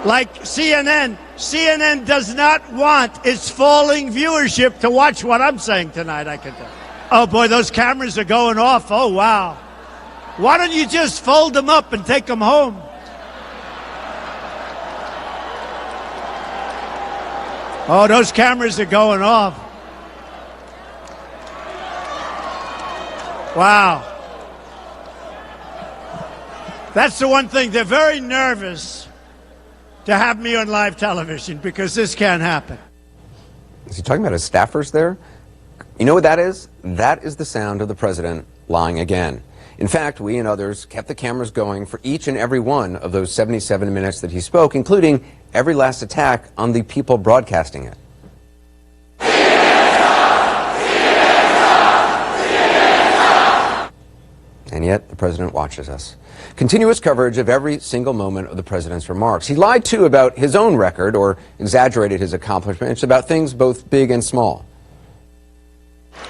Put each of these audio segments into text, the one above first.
Like CNN. CNN does not want its falling viewership to watch what I'm saying tonight, I can tell. Oh, boy, those cameras are going off. Oh, wow. Why don't you just fold them up and take them home? Oh, those cameras are going off. Wow. That's the one thing. They're very nervous to have me on live television because this can't happen. Is he talking about his staffers there? You know what that is? That is the sound of the president lying again. In fact, we and others kept the cameras going for each and every one of those 77 minutes that he spoke, including every last attack on the people broadcasting it. And yet, the president watches us. Continuous coverage of every single moment of the president's remarks. He lied, too, about his own record or exaggerated his accomplishments about things both big and small.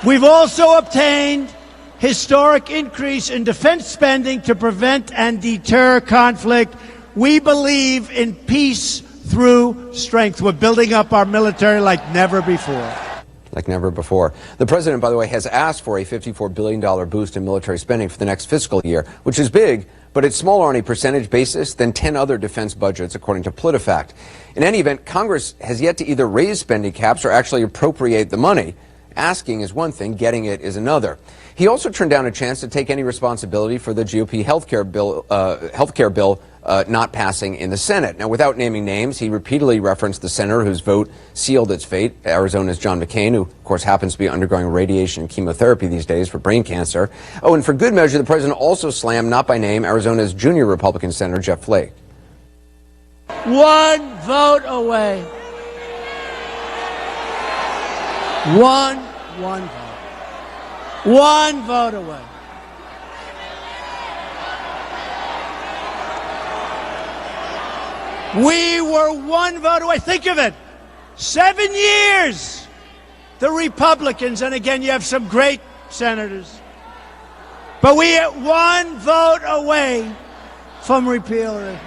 We've also obtained historic increase in defense spending to prevent and deter conflict. We believe in peace through strength. We're building up our military like never before. Like never before. The president, by the way, has asked for a $54 billion boost in military spending for the next fiscal year, which is big, but it's smaller on a percentage basis than 10 other defense budgets, according to PolitiFact. In any event, Congress has yet to either raise spending caps or actually appropriate the money. Asking is one thing, getting it is another. He also turned down a chance to take any responsibility for the GOP healthcare bill not passing in the Senate. Now, without naming names, he repeatedly referenced the senator whose vote sealed its fate, Arizona's John McCain, who, of course, happens to be undergoing radiation and chemotherapy these days for brain cancer. Oh, and for good measure, the president also slammed, not by name, Arizona's junior Republican Senator Jeff Flake. One vote away. One vote. One vote away. We were one vote away. Think of it. 7 years. The Republicans, and again, you have some great senators. But we are one vote away from repeal.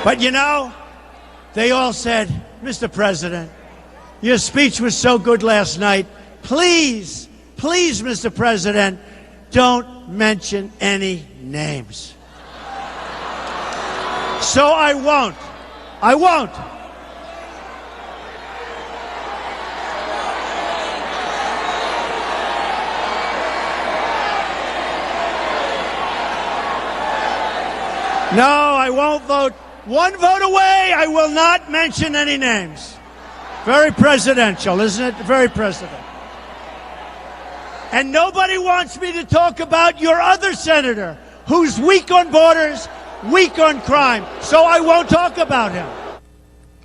But you know, they all said, Mr. President, your speech was so good last night. Please, please, Mr. President, don't mention any names. So I won't. I won't. No, I won't vote. One vote away. I will not mention any names. Very presidential, isn't it? Very presidential. And nobody wants me to talk about your other senator who's weak on borders, weak on crime. So I won't talk about him.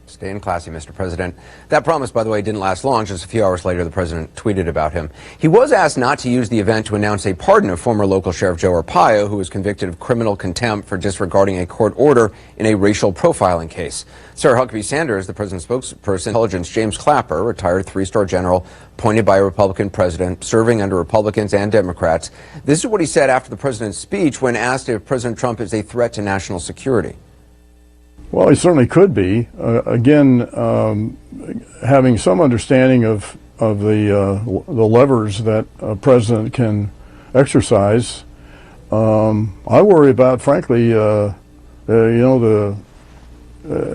Staying classy, Mr. President. That promise, by the way, didn't last long. Just a few hours later, the president tweeted about him. He was asked not to use the event to announce a pardon of former local Sheriff Joe Arpaio, who was convicted of criminal contempt for disregarding a court order in a racial profiling case. Sarah Huckabee Sanders, the president's spokesperson, intelligence James Clapper, retired three-star general, appointed by a Republican president, serving under Republicans and Democrats. This is what he said after the president's speech when asked if President Trump is a threat to national security. Well, he certainly could be. Again, having some understanding of the levers that a president can exercise, I worry about, frankly, the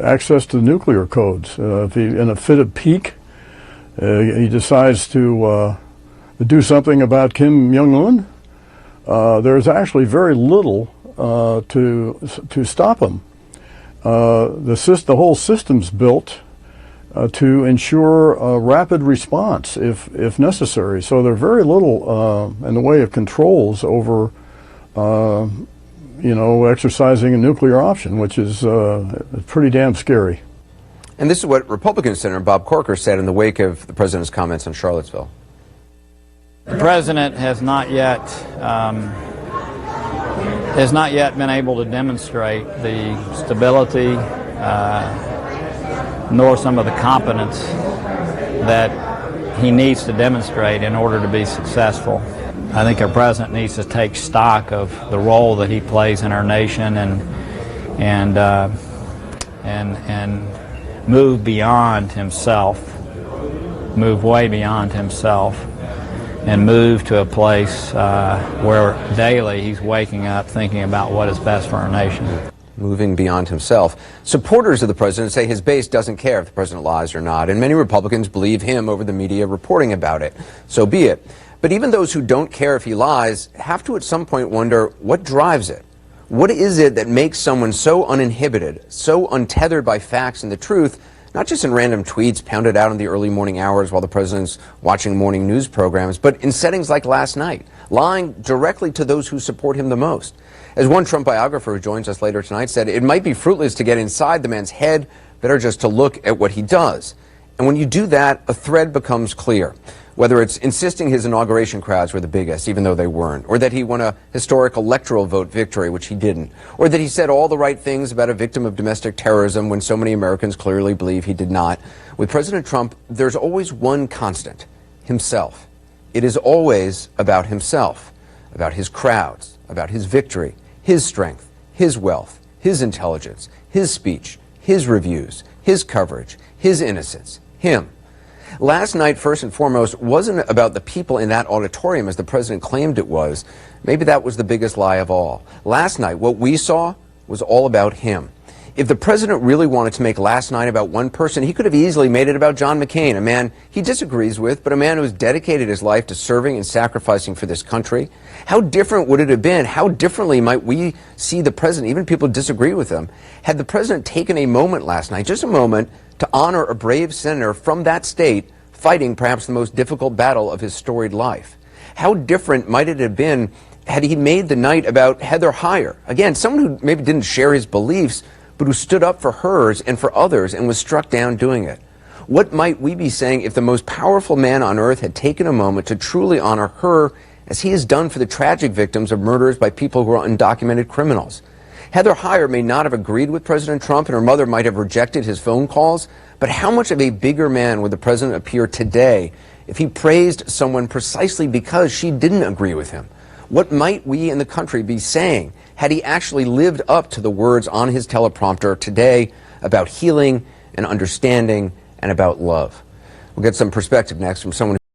access to nuclear codes. If he, in a fit of pique, he decides to do something about Kim Jong-un, there's actually very little to stop him. The whole system's built to ensure a rapid response if necessary. So there's very little in the way of controls over, exercising a nuclear option, which is pretty damn scary. And this is what Republican Senator Bob Corker said in the wake of the president's comments on Charlottesville. The president has not yet has not yet been able to demonstrate the stability nor some of the competence that he needs to demonstrate in order to be successful. I think our president needs to take stock of the role that he plays in our nation and move beyond himself, move way beyond himself, and move to a place where daily he's waking up thinking about what is best for our nation. Moving beyond himself. Supporters of the president say his base doesn't care if the president lies or not, and many Republicans believe him over the media reporting about it. So be it. But even those who don't care if he lies have to at some point wonder what drives it. What is it that makes someone so uninhibited, so untethered by facts and the truth, not just in random tweets pounded out in the early morning hours while the president's watching morning news programs, but in settings like last night, lying directly to those who support him the most? As one Trump biographer who joins us later tonight said, it might be fruitless to get inside the man's head, better just to look at what he does. And when you do that, a thread becomes clear. Whether it's insisting his inauguration crowds were the biggest, even though they weren't, or that he won a historic electoral vote victory, which he didn't, or that he said all the right things about a victim of domestic terrorism when so many Americans clearly believe he did not. With President Trump, there's always one constant: himself. It is always about himself, about his crowds, about his victory, his strength, his wealth, his intelligence, his speech, his reviews, his coverage, his innocence, him. Last night, first and foremost, wasn't about the people in that auditorium as the president claimed it was. Maybe that was the biggest lie of all. Last night, what we saw was all about him. If the president really wanted to make last night about one person, he could have easily made it about John McCain, a man he disagrees with, but a man who has dedicated his life to serving and sacrificing for this country. How different would it have been? How differently might we see the president, even people who disagree with him, had the president taken a moment last night, just a moment, to honor a brave senator from that state fighting perhaps the most difficult battle of his storied life? How different might it have been had he made the night about Heather Heyer, again, someone who maybe didn't share his beliefs, but who stood up for hers and for others and was struck down doing it? What might we be saying if the most powerful man on earth had taken a moment to truly honor her as he has done for the tragic victims of murders by people who are undocumented criminals? Heather Heyer may not have agreed with President Trump, and her mother might have rejected his phone calls, but how much of a bigger man would the president appear today if he praised someone precisely because she didn't agree with him? What might we in the country be saying had he actually lived up to the words on his teleprompter today about healing and understanding and about love? We'll get some perspective next from someone